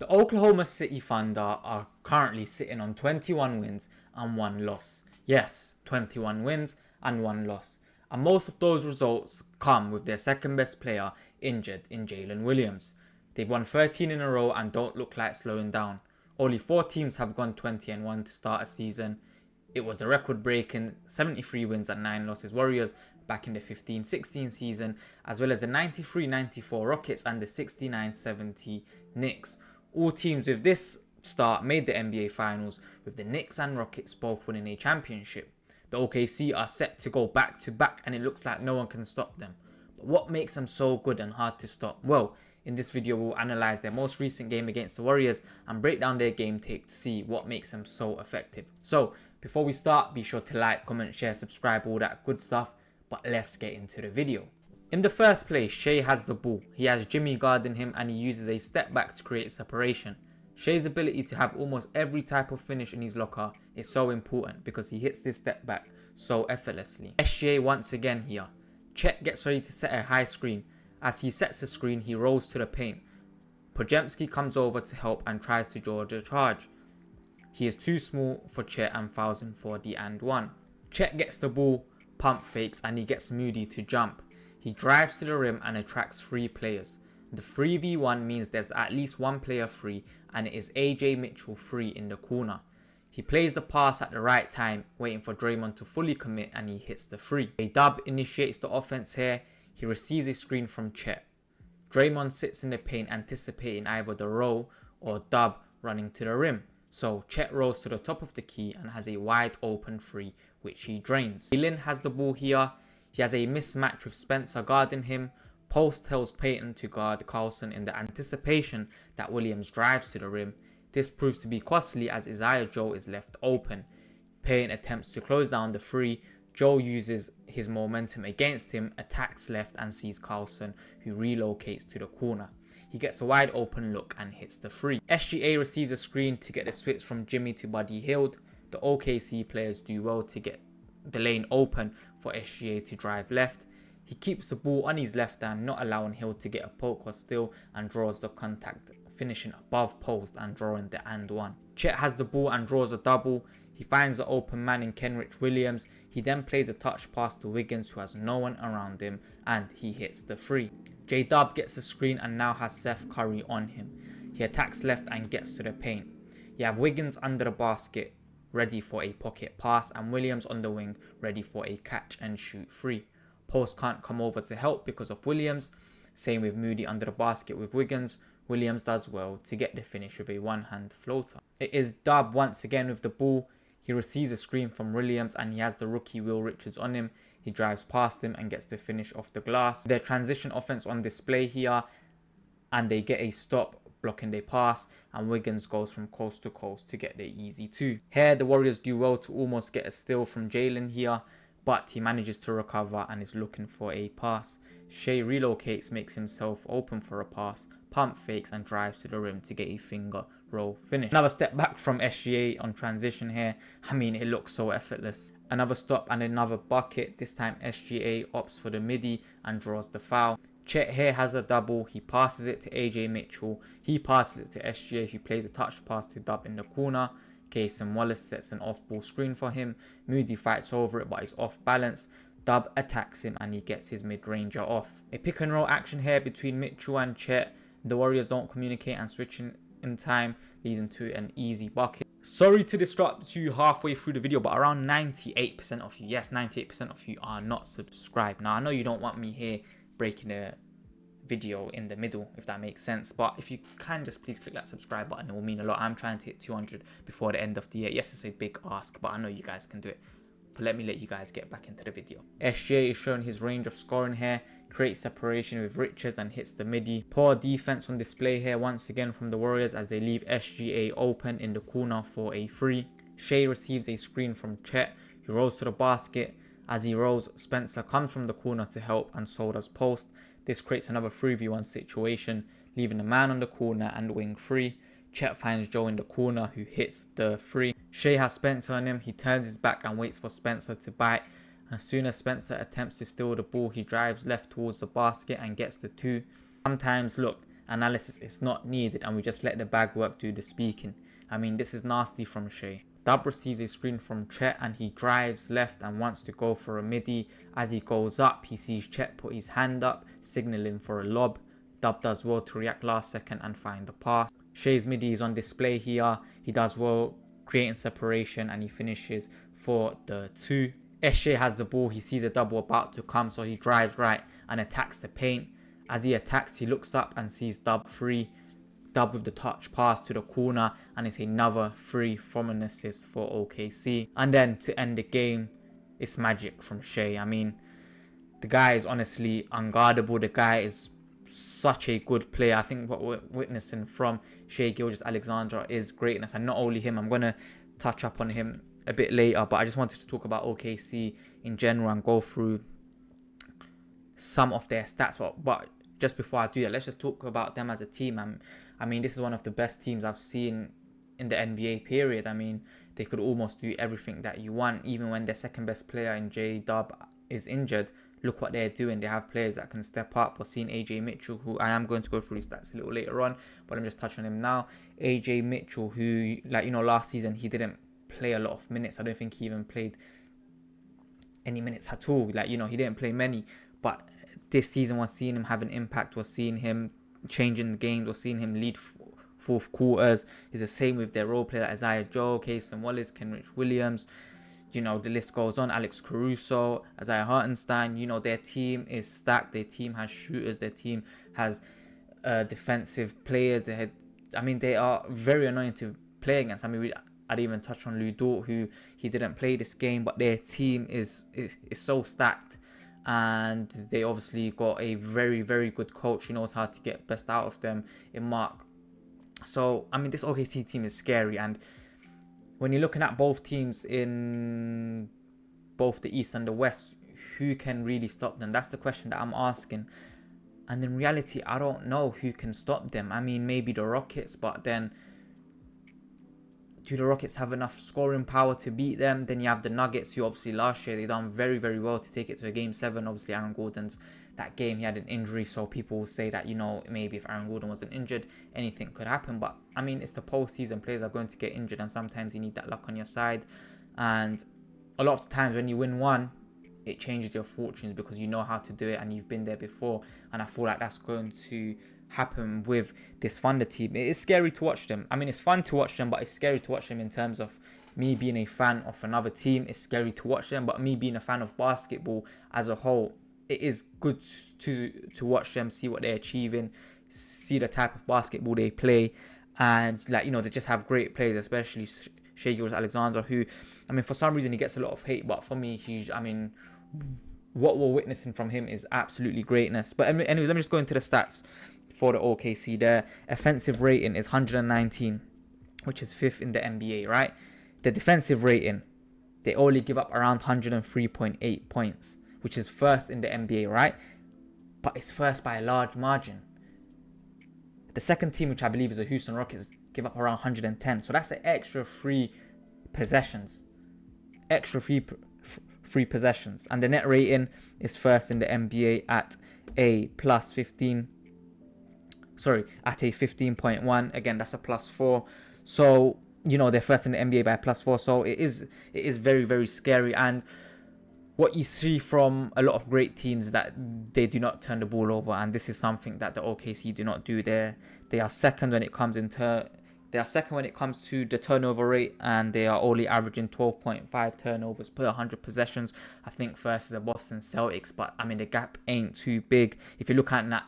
The Oklahoma City Thunder are currently sitting on 21 wins and 1 loss. Yes, 21 wins and 1 loss. And most of those results come with their second best player injured in Jalen Williams. They've won 13 in a row and don't look like slowing down. Only 4 teams have gone 20-1 to start a season. It was the record-breaking 73 wins and 9 losses Warriors back in the 15-16 season, as well as the 93-94 Rockets and the 69-70 Knicks. All teams with this start made the NBA Finals, with the Knicks and Rockets both winning a championship. The OKC are set to go back-to-back and it looks like no one can stop them. But what makes them so good and hard to stop? Well, in this video we'll analyse their most recent game against the Warriors and break down their game tape to see what makes them so effective. So, before we start, be sure to like, comment, share, subscribe, all that good stuff. But let's get into the video. In the first place, Shai has the ball. He has Jimmy guarding him and he uses a step back to create separation. Shai's ability to have almost every type of finish in his locker is so important because he hits this step back so effortlessly. SGA once again here. Chet gets ready to set a high screen. As he sets the screen, he rolls to the paint. Podziemski comes over to help and tries to draw the charge. He is too small for Chet and fouls him for the and one. Chet gets the ball, pump fakes, and he gets Moody to jump. He drives to the rim and attracts 3 players. The 3v1 means there's at least 1 player free, and it is AJ Mitchell free in the corner. He plays the pass at the right time, waiting for Draymond to fully commit, and he hits the 3. A-Dub initiates the offense here. He receives a screen from Chet. Draymond sits in the paint anticipating either the roll or Dub running to the rim. So Chet rolls to the top of the key and has a wide open 3 which he drains. Jalen has the ball here. He has a mismatch with Spencer guarding him. Post tells Payton to guard Carlson in the anticipation that Williams drives to the rim. This proves to be costly as Isaiah Joe is left open. Payton attempts to close down the 3. Joe uses his momentum against him, attacks left and sees Carlson, who relocates to the corner. He gets a wide open look and hits the 3. SGA receives a screen to get the switch from Jimmy to Buddy Hield. The OKC players do well to get the lane open for SGA to drive left. He keeps the ball on his left hand, not allowing Hill to get a poke or steal, and draws the contact, finishing above post and drawing the and one. Chet has the ball and draws a double. He finds the open man in Kenrich Williams. He then plays a touch pass to Wiggins, who has no one around him, and he hits the 3. J-Dub gets the screen and now has Seth Curry on him. He attacks left and gets to the paint. You have Wiggins under the basket, ready for a pocket pass, and Williams on the wing, ready for a catch and shoot 3. Post can't come over to help because of Williams. Same with Moody under the basket with Wiggins. Williams does well to get the finish with a one-hand floater. It is Dub once again with the ball. He receives a screen from Williams and he has the rookie Will Richards on him. He drives past him and gets the finish off the glass. Their transition offense on display here, and they get a stop blocking their pass, and Wiggins goes from coast to coast to get the easy 2. Here the Warriors do well to almost get a steal from Jalen here, but he manages to recover and is looking for a pass. Shai relocates, makes himself open for a pass, pump fakes and drives to the rim to get a finger roll finish. Another step back from SGA on transition here. I mean, it looks so effortless. Another stop and another bucket. This time SGA opts for the midi and draws the foul. Chet here has a double. He passes it to AJ Mitchell. He passes it to SGA, who plays a touch pass to Dub in the corner. Cason Wallace sets an off-ball screen for him. Moody fights over it but is off balance. Dub attacks him and he gets his mid-ranger off. A pick and roll action here between Mitchell and Chet. The Warriors don't communicate and switch in time, leading to an easy bucket. Sorry to disrupt you halfway through the video, but around 98% of you, yes, 98% of you are not subscribed. Now, I know you don't want me here breaking a video in the middle, if that makes sense, but if you can just please click that subscribe button, it will mean a lot. I'm trying to hit 200 before the end of the year. Yes, it's a big ask, but I know you guys can do it. But let you guys get back into the video. SGA is showing his range of scoring here, creates separation with Richards and hits the midi. Poor defense on display here once again from the Warriors as they leave SGA open in the corner for a 3. Shai receives a screen from Chet, who rolls to the basket. As he rolls, Spencer comes from the corner to help, and so does Post. This creates another 3v1 situation, leaving the man on the corner and wing 3. Chet finds Joe in the corner, who hits the 3. Shai has Spencer on him. He turns his back and waits for Spencer to bite. As soon as Spencer attempts to steal the ball, he drives left towards the basket and gets the 2. Sometimes, look, analysis is not needed and we just let the bag work do the speaking. I mean, this is nasty from Shai. Dub receives a screen from Chet and he drives left and wants to go for a midi. As he goes up, he sees Chet put his hand up, signaling for a lob. Dub does well to react last second and find the pass. Shai's midi is on display here. He does well creating separation and he finishes for the 2. Shai has the ball, he sees a double about to come, so he drives right and attacks the paint. As he attacks, he looks up and sees Dub free. Dub with the touch pass to the corner, and it's another free from an assist for OKC. And then to end the game, it's magic from Shai. I mean, the guy is honestly unguardable. The guy is such a good player. I think what we're witnessing from Shai Gilgeous-Alexander is greatness. And not only him, I'm going to touch up on him a bit later, but I just wanted to talk about OKC in general and go through some of their stats. But just before I do that, let's just talk about them as a team. I mean, this is one of the best teams I've seen in the NBA period. I mean, they could almost do everything that you want. Even when their second best player in J-Dub is injured, look what they're doing. They have players that can step up. We're seeing AJ Mitchell, who I am going to go through his stats a little later on, but I'm just touching on him now. AJ Mitchell, who, like, you know, last season he didn't play a lot of minutes. I don't think he even played any minutes at all. Like, you know, he didn't play many. But this season, we're seeing him have an impact. We're seeing him changing the games. We're seeing him lead fourth quarters. It's the same with their role player, Isaiah Joe, Cason Wallace, Kenrich Williams. You know, the list goes on. Alex Caruso, Isaiah Hartenstein. You know, their team is stacked. Their team has shooters. Their team has defensive players. They are very annoying to play against. I mean, I'd even touch on Lou Dort, who he didn't play this game, but their team is so stacked. And they obviously got a very, very good coach who knows how to get best out of them in Mark. So, I mean, this OKC team is scary. And when you're looking at both teams in both the East and the West, who can really stop them? That's the question that I'm asking. And in reality, I don't know who can stop them. I mean, maybe the Rockets, but then do the Rockets have enough scoring power to beat them? Then you have the Nuggets, who obviously last year they done very, very well to take it to a game 7. Obviously, Aaron Gordon's that game, he had an injury, so people will say that, you know, maybe if Aaron Gordon wasn't injured, anything could happen. But I mean, it's the postseason. Players are going to get injured, and sometimes you need that luck on your side. And a lot of the times when you win one, it changes your fortunes because you know how to do it and you've been there before. And I feel like that's going to happen with this Thunder team. It is scary to watch them. I mean, it's fun to watch them, but it's scary to watch them in terms of me being a fan of another team. It's scary to watch them, but me being a fan of basketball as a whole, it is good to watch them, see what they're achieving, see the type of basketball they play. And, like, you know, they just have great players, especially Shai Gilgeous-Alexander, who, I mean, for some reason he gets a lot of hate, but for me, what we're witnessing from him is absolutely greatness. But anyways, let me just go into the stats for the OKC. Their offensive rating is 119, which is 5th in the NBA, right? The defensive rating, they only give up around 103.8 points, which is 1st in the NBA, right? But it's 1st by a large margin. The second team, which I believe is the Houston Rockets, give up around 110. So that's an extra 3 possessions. Extra 3 possessions. And the net rating is 1st in the NBA at a 15.1. Again, that's a +4. So, you know, they're 1st in the NBA by +4. So it is very, very scary. And what you see from a lot of great teams is that they do not turn the ball over, and this is something that the OKC do not do. They are second when it comes to the turnover rate, and they are only averaging 12.5 turnovers per 100 possessions. I think first is the Boston Celtics, but I mean the gap ain't too big. If you look at that,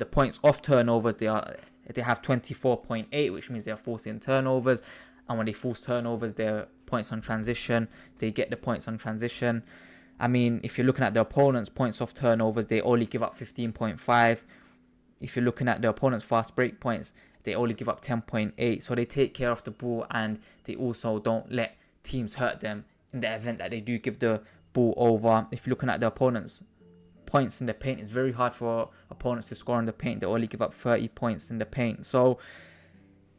the points off turnovers, they have 24.8, which means they are forcing turnovers, and when they force turnovers, their points on transition, they get the points on transition. I mean, if you're looking at the opponent's points off turnovers, they only give up 15.5. If you're looking at the opponent's fast break points, they only give up 10.8. So they take care of the ball, and they also don't let teams hurt them in the event that they do give the ball over. If you're looking at the opponent's points in the paint, it's very hard for opponents to score in the paint. They only give up 30 points in the paint. So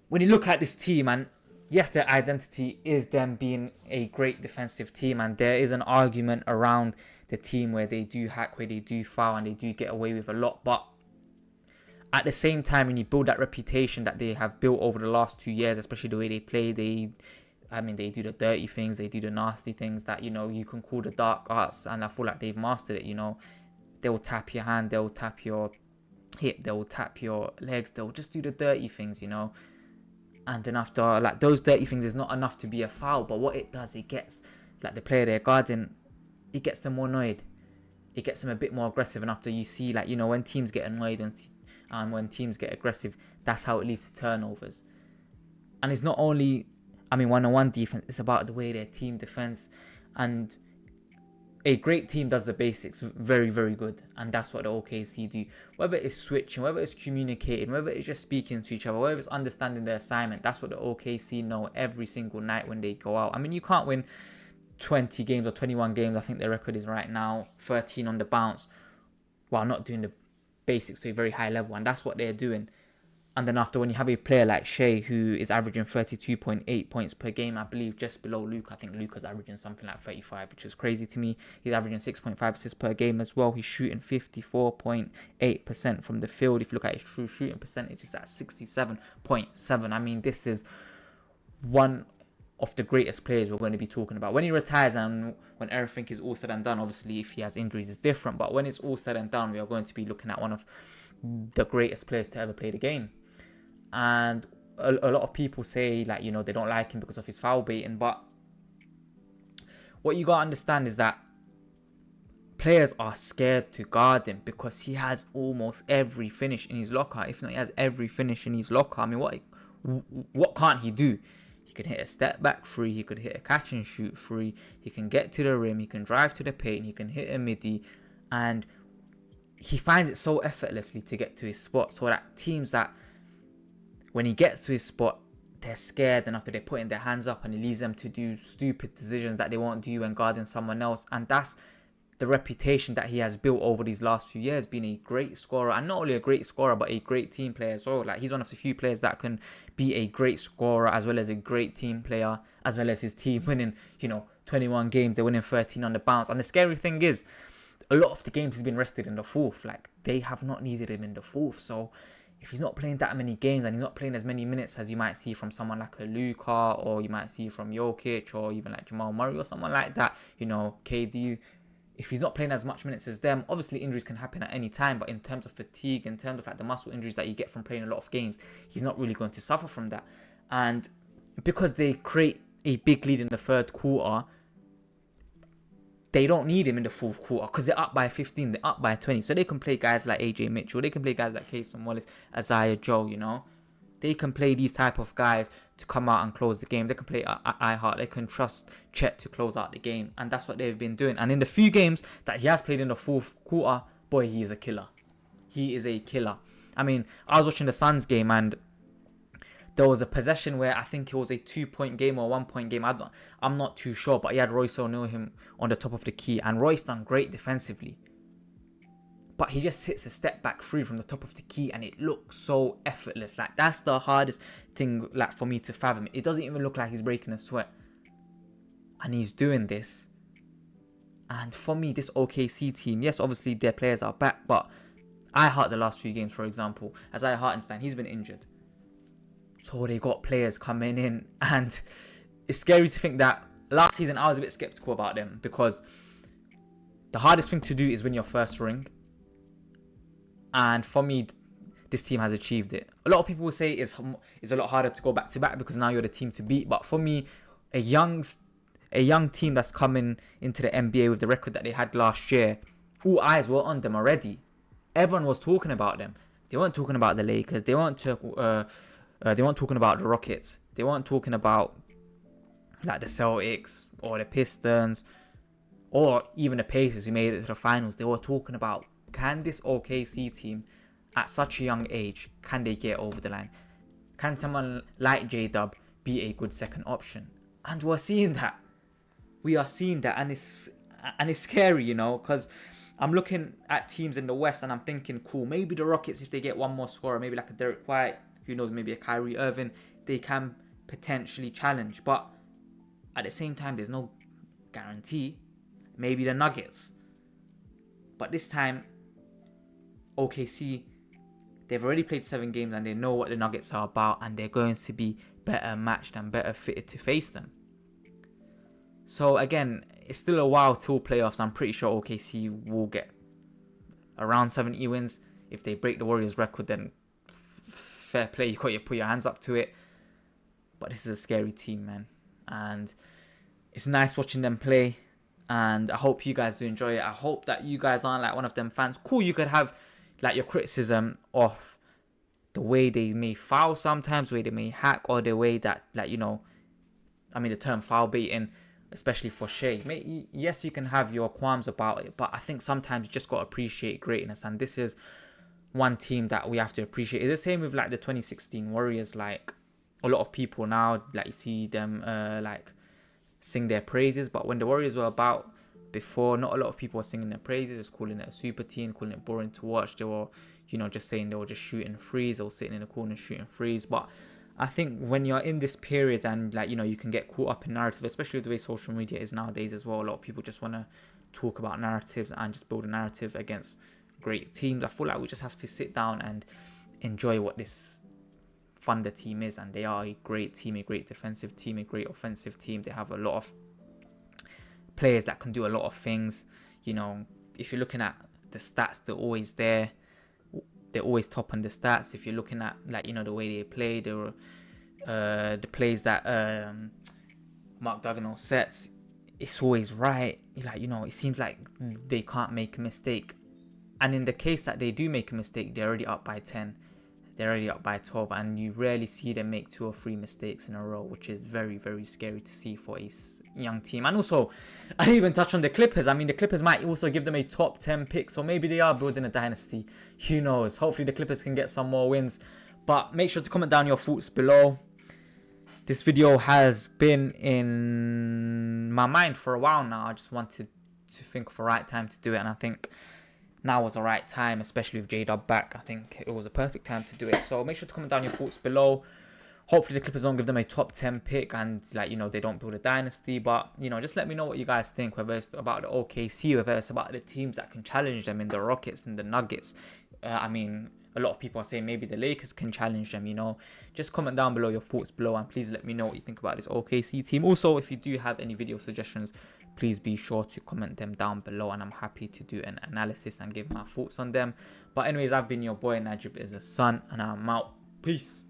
when you look at this team, and yes, their identity is them being a great defensive team, and there is an argument around the team where they do hack, where they do foul, and they do get away with a lot. But at the same time, when you build that reputation that they have built over the last 2 years, especially the way they play, they do the dirty things, they do the nasty things that, you can call the dark arts, and I feel like they've mastered it. They'll tap your hand, they'll tap your hip, they'll tap your legs, they'll just do the dirty things, and then after, like, those dirty things is not enough to be a foul, but what it does, it gets, like, the player they're guarding, it gets them more annoyed, it gets them a bit more aggressive, and after you see, like, when teams get annoyed and when teams get aggressive, that's how it leads to turnovers. And it's not only, one-on-one defense, it's about the way their team defends. And a great team does the basics very, very good. And that's what the OKC do. Whether it's switching, whether it's communicating, whether it's just speaking to each other, whether it's understanding their assignment, that's what the OKC know every single night when they go out. You can't win 20 games or 21 games, I think their record is right now, 13 on the bounce, while not doing the basics to a very high level. And that's what they're doing. And then after, when you have a player like Shai, who is averaging 32.8 points per game, I believe just below Luke. I think Luka's averaging something like 35, which is crazy to me. He's averaging 6.5 assists per game as well. He's shooting 54.8% from the field. If you look at his true shooting percentage, it's at 67.7. This is one of the greatest players we're going to be talking about. When he retires and when everything is all said and done, obviously if he has injuries it's different, but when it's all said and done, we are going to be looking at one of the greatest players to ever play the game. And a lot of people say, like, they don't like him because of his foul baiting, but what you got to understand is that players are scared to guard him because he has almost every finish in his locker. If not, he has every finish in his locker. What can't he do? He can hit a step back three, he could hit a catch and shoot three, he can get to the rim, he can drive to the paint, he can hit a midi, and he finds it so effortlessly to get to his spot, so that teams that, when he gets to his spot, they're scared, and after they're putting their hands up, and he leaves them to do stupid decisions that they won't do when guarding someone else. And that's the reputation that he has built over these last few years, being a great scorer, and not only a great scorer, but a great team player as well. Like, he's one of the few players that can be a great scorer as well as a great team player, as well as his team winning, 21 games, they're winning 13 on the bounce. And the scary thing is, a lot of the games he's been rested in the fourth. Like, they have not needed him in the fourth. So if he's not playing that many games and he's not playing as many minutes as you might see from someone like a Luka, or you might see from Jokic, or even like Jamal Murray or someone like that, KD, if he's not playing as much minutes as them, obviously injuries can happen at any time, but in terms of fatigue, in terms of like the muscle injuries that you get from playing a lot of games, he's not really going to suffer from that. And because they create a big lead in the third quarter, they don't need him in the fourth quarter because they're up by 15, they're up by 20. So they can play guys like AJ Mitchell, they can play guys like Casey Wallace, Isaiah Joe, They can play these type of guys to come out and close the game. They can play Ihart. They can trust Chet to close out the game. And that's what they've been doing. And in the few games that he has played in the fourth quarter, boy, he is a killer. He is a killer. I was watching the Suns game, and there was a possession where I think it was a 2-point game or 1-point game. I'm not too sure, but he had Royce O'Neal on the top of the key, and Royce done great defensively. But he just hits a step back three from the top of the key, and it looks so effortless. Like, that's the hardest thing, like, for me to fathom. It doesn't even look like he's breaking a sweat, and he's doing this. And for me, this OKC team, yes, obviously their players are back, but I heart the last few games, for example, as I Hartenstein, he's been injured. So they got players coming in, and it's scary to think that last season I was a bit skeptical about them, because the hardest thing to do is win your first ring. And for me, this team has achieved it. A lot of people will say it's a lot harder to go back to back because now you're the team to beat. But for me, a young team that's coming into the NBA with the record that they had last year, all eyes were on them already. Everyone was talking about them. They weren't talking about the Lakers. They weren't talking about the Rockets. They weren't talking about like the Celtics or the Pistons or even the Pacers who made it to the finals. They were talking about, can this OKC team at such a young age, can they get over the line? Can someone like J-Dub be a good second option? And we're seeing that. We are seeing that, and it's scary, because I'm looking at teams in the West and I'm thinking, cool, maybe the Rockets, if they get one more scorer, maybe like a Derek White, who knows, maybe a Kyrie Irving, they can potentially challenge. But at the same time, there's no guarantee. Maybe the Nuggets. But this time, OKC, They've already played 7 games and they know what the Nuggets are about, and they're going to be better matched and better fitted to face them. So again, it's still a while till playoffs. I'm pretty sure OKC will get around 70 wins. If they break the Warriors record, then fair play. You got to put your hands up to it. But this is a scary team, man. And it's nice watching them play. And I hope you guys do enjoy it. I hope that you guys aren't like one of them fans. Cool, you could have like your criticism of the way they may foul sometimes, the way they may hack, or the way that, like, you know, I mean, the term foul baiting, especially for Shai. Yes, you can have your qualms about it, but I think sometimes you just got to appreciate greatness. And this is one team that we have to appreciate. It's the same with like the 2016 Warriors. Like, a lot of people now, like, you see them like sing their praises, but when the Warriors were about before, not a lot of people were singing their praises, just calling it a super team, calling it boring to watch. They were, you know, just saying they were just shooting threes, they were sitting in the corner shooting threes. But I think when you're in this period and, like, you know, you can get caught up in narrative, especially with the way social media is nowadays as well. A lot of people just want to talk about narratives and just build a narrative against great teams. I feel like we just have to sit down and enjoy what this Thunder team is, and they are a great team, a great defensive team, a great offensive team. They have a lot of players that can do a lot of things. You know, if you're looking at the stats, they're always there. They're always top on the stats. If you're looking at, like, you know, the way they play, the plays that Mark Daigneault sets, it's always right. Like, you know, it seems like they can't make a mistake. And in the case that they do make a mistake, they're already up by 10. They're already up by 12, and you rarely see them make 2 or 3 mistakes in a row, which is very, very scary to see for a young team. And also, I didn't even touch on the Clippers. I mean, the Clippers might also give them a top 10 pick, so maybe they are building a dynasty. Who knows? Hopefully the Clippers can get some more wins. But make sure to comment down your thoughts below. This video has been in my mind for a while now. I just wanted to think of the right time to do it, and I think now was the right time, especially with J-Dub back. I think it was a perfect time to do it. So make sure to comment down your thoughts below. Hopefully the Clippers don't give them a top 10 pick and, like, you know, they don't build a dynasty. But, you know, just let me know what you guys think, whether it's about the OKC, whether it's about the teams that can challenge them in the Rockets and the Nuggets. I mean, a lot of people are saying maybe the Lakers can challenge them, you know. Just comment down below your thoughts below, and please let me know what you think about this OKC team. Also, if you do have any video suggestions, please be sure to comment them down below, and I'm happy to do an analysis and give my thoughts on them. But anyways, I've been your boy, Najib is a son, and I'm out. Peace.